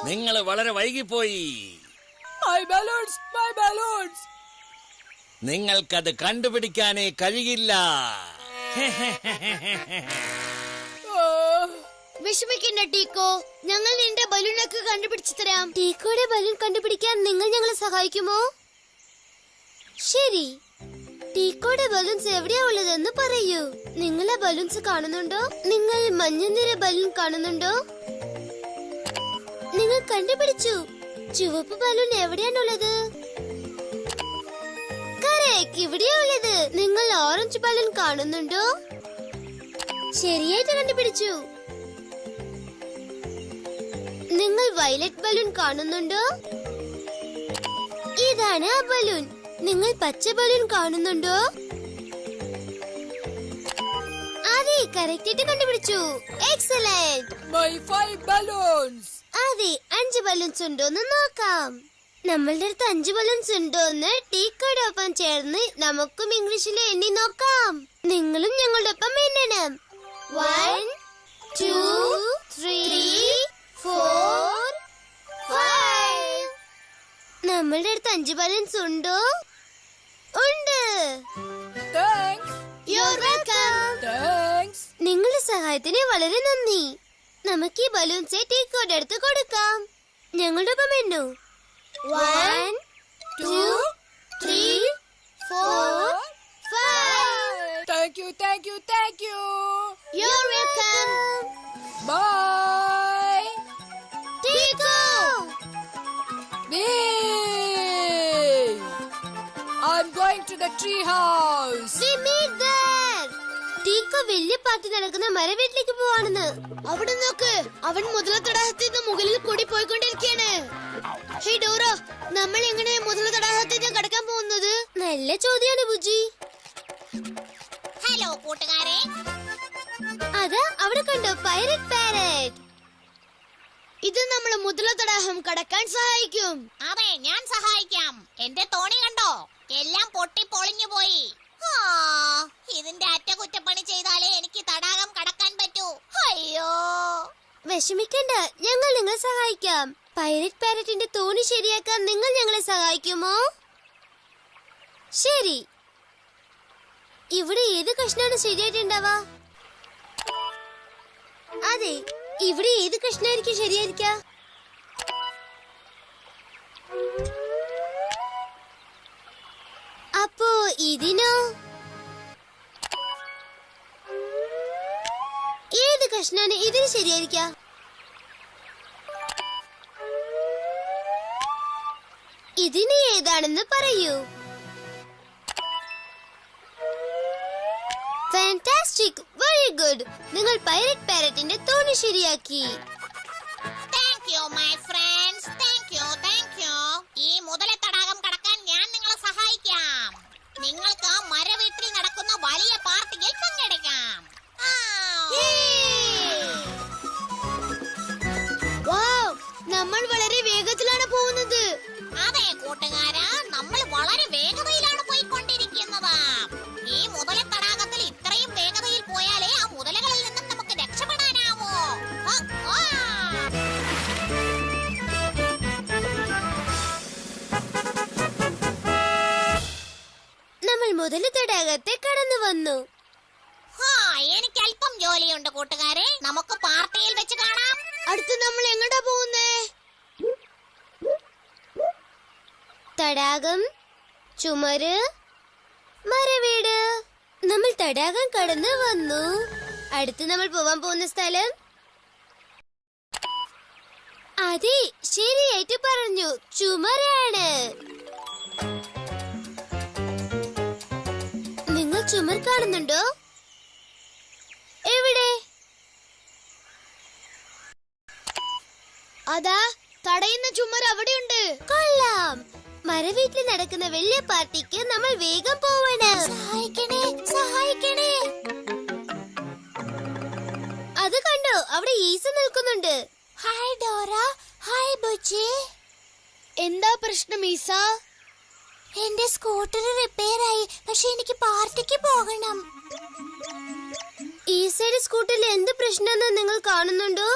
നിങ്ങൾ വളരെ വൈകിപ്പോയി. നിങ്ങൾക്കത് കണ്ടുപിടിക്കാനേ കഴിയില്ല. വിഷമിക്കണ്ട ടീക്കോ, ഞങ്ങൾ നിന്റെ ബലൂണൊക്കെ കണ്ടുപിടിച്ചു തരാം. ടീക്കോയുടെ ബലൂൺ കണ്ടുപിടിക്കാൻ നിങ്ങൾ ഞങ്ങളെ സഹായിക്കുമോ? ശരി, ടീക്കോയുടെ ബലൂൺസ് എവിടെയാ ഉള്ളതെന്ന് പറയൂ. നിങ്ങൾ ആ ബലൂൺസ് കാണുന്നുണ്ടോ? നിങ്ങൾ മഞ്ഞനിറ ബലൂൺ കാണുന്നുണ്ടോ? നിങ്ങൾ കണ്ടുപിടിച്ചു. ചുവപ്പ് ബലൂൺ എവിടെയാണുള്ളത്? കറക്റ്റ്, ഇവിടെയാ ഉള്ളത്. നിങ്ങൾ ഓറഞ്ച് ബലൂൺ കാണുന്നുണ്ടോ? ശരിയായിട്ട് കണ്ടുപിടിച്ചു. നിങ്ങൾ വയലറ്റ് ബലൂൺ കാണുന്നുണ്ടോ? ഇതാണ് ആ ബലൂൺ. നിങ്ങൾ പച്ച ബലൂൺ കാണുന്നുണ്ടോ? അതെ, കറക്റ്റ് ആയിട്ട് കണ്ടുപിടിച്ചു. എക്സലന്റ്. അതെ, 5 ബലൂൺസ് ഉണ്ടോന്ന് നോക്കാം. നമ്മളുടെ അടുത്ത് 5 ബലൂൺസ് ഉണ്ടോന്ന് ടീക്കോടൊപ്പം ചേർന്ന് നമുക്കും ഇംഗ്ലീഷിൽ എണ്ണി നോക്കാം. നിങ്ങളും ഞങ്ങളുടെ ഒപ്പം എണ്ണണം. 1 2 3 4 5. നമ്മളുടെ അടുത്ത് 5 ബലൂൺസ് ഉണ്ടോ? ഉണ്ട്. നിങ്ങളുടെ സഹായത്തിന് വളരെ നന്ദി. നമുക്ക് ഈ ബലൂൺസ് ടീക്കോയുടെ അടുത്ത് കൊടുക്കാം. ഞങ്ങളുടെ ഒപ്പം എണ്ണു. 1 2 3 4 5. Thank you. You're welcome. Bye. Tico. I'm going to the tree house. We meet there. ടീക്കോ വലിയ പാർട്ടി നടക്കുന്ന മരവീട്ടിലേക്ക് പോവാണെന്ന്. അവിടെ നോക്ക്, അവൻ മുതല തടാകത്തിന് മുകളിൽ കൂടി പോയിക്കൊണ്ടിരിക്കുകയാണ്. ഹേ ഡോറ, നമ്മൾ എങ്ങനെ മുതല തടാകത്തിന് കടക്കാൻ പോകുന്നത്? നല്ല ചോദ്യമാണ് ബുജി. ഹലോ കൂട്ടുകാരെ, അതാ അവിടെ കണ്ടോ പൈററ്റ് പാരറ്റ്. ഇത് നമ്മളെ മുതല തടാകം കടക്കാൻ സഹായിക്കും. അതെ, ഞാൻ സഹായിക്കാം. എന്റെ തോണി കണ്ടോ? എല്ലാം പൊട്ടി പൊളിഞ്ഞു പോയി. ഇതിന്റെ അറ്റകുറ്റപ്പണി ചെയ്താലേ എനിക്ക് തടാകം കടക്കാൻ പറ്റൂ. അയ്യോ, വിഷമിക്കണ്ട, ഞങ്ങൾ നിങ്ങളെ സഹായിക്കാം. പൈററ്റ് പാരറ്റിന്റെ തോണി ശരിയാക്കാൻ നിങ്ങൾ ഞങ്ങളെ സഹായിക്കുമോ? ശരി. ഇവിടെ ഏത് കഷ്ണാണ് ശരിയായിട്ടുണ്ടാവാ? അതെ, ഇവിടെ ഏത് കഷ്ണായിരിക്കും ശരിയായിരിക്ക? അപ്പോ ഇതിനോ? ഏത് കഷ്ണാണ് ഇതിന് ശരിയായിരിക്ക? ഇതിന് ഏതാണെന്ന് പറയൂ. Fantastic, very good. നിങ്ങൾ പൈററ്റ് പാരറ്റിന്റെ തോണി ശരിയാക്കി. Thank you my friends. Thank you. ഈ മുതല തടാകം കടക്കാൻ ഞാൻ നിങ്ങളെ സഹായിക്കാം. നിങ്ങൾക്ക് ആ മരവീട്ടിൽ നടക്കുന്ന വലിയ പാർട്ടിയിൽ പങ്കെടുക്കാം. നമ്മൾ വളരെ വേഗത്തിലാണ് പോകുന്നത്. അതെ കൂട്ടുകാരാ, നമ്മൾ വളരെ വേഗതയിലാണ് പോയിക്കൊണ്ടിരിക്കുന്നത്. ഈ മുതല തടാകത്തിൽ ഇത്രയും വേഗതയിൽ പോയാലേ ആ മുതലകളിൽ നിന്നും നമുക്ക് രക്ഷപ്പെടാനാവൂ. നമ്മൾ മുതല തടാകത്തെ കടന്നു വന്നു. എനിക്ക് അല്പം ജോലിയുണ്ട് കൂട്ടുകാരെ, നമുക്ക് പാർട്ടിയിൽ വെച്ച് കാണാം. അടുത്ത് നമ്മൾ എങ്ങോട്ടാ പോകുന്നേ? തടാകം, ചുമര്, മരവീട്. നമ്മൾ തടാകം കടന്നു വന്നു. അടുത്ത് നമ്മൾ പോവാൻ പോകുന്ന സ്ഥലം? അതെ, ശരിയായിട്ട് പറഞ്ഞു, ചുമരാണ്. നിങ്ങൾ ചുമർ കാണുന്നുണ്ടോ? എവിടെ? അതാ തടയുന്ന ചുമർ അവിടെയുണ്ട്. കൊള്ളാം. മരവീട്ടിൽ നടക്കുന്ന വലിയ പാർട്ടിക്ക് നമ്മൾ വേഗം പോവണം. സഹായിക്കണേ. അത് കണ്ടോ, അവിടെ ഈസ നിൽക്കുന്നുണ്ട്. Hi Dora. ഹായ് ബുച്ചി. എന്താ പ്രശ്നം ഈസ? എന്റെ സ്കൂട്ടർ റിപ്പയർ ആയി, പക്ഷെ എനിക്ക് പാർട്ടിക്ക് പോകണം. ഈസയുടെ സ്കൂട്ടറിൽ എന്ത് പ്രശ്നമെന്ന് നിങ്ങൾ കാണുന്നുണ്ടോ?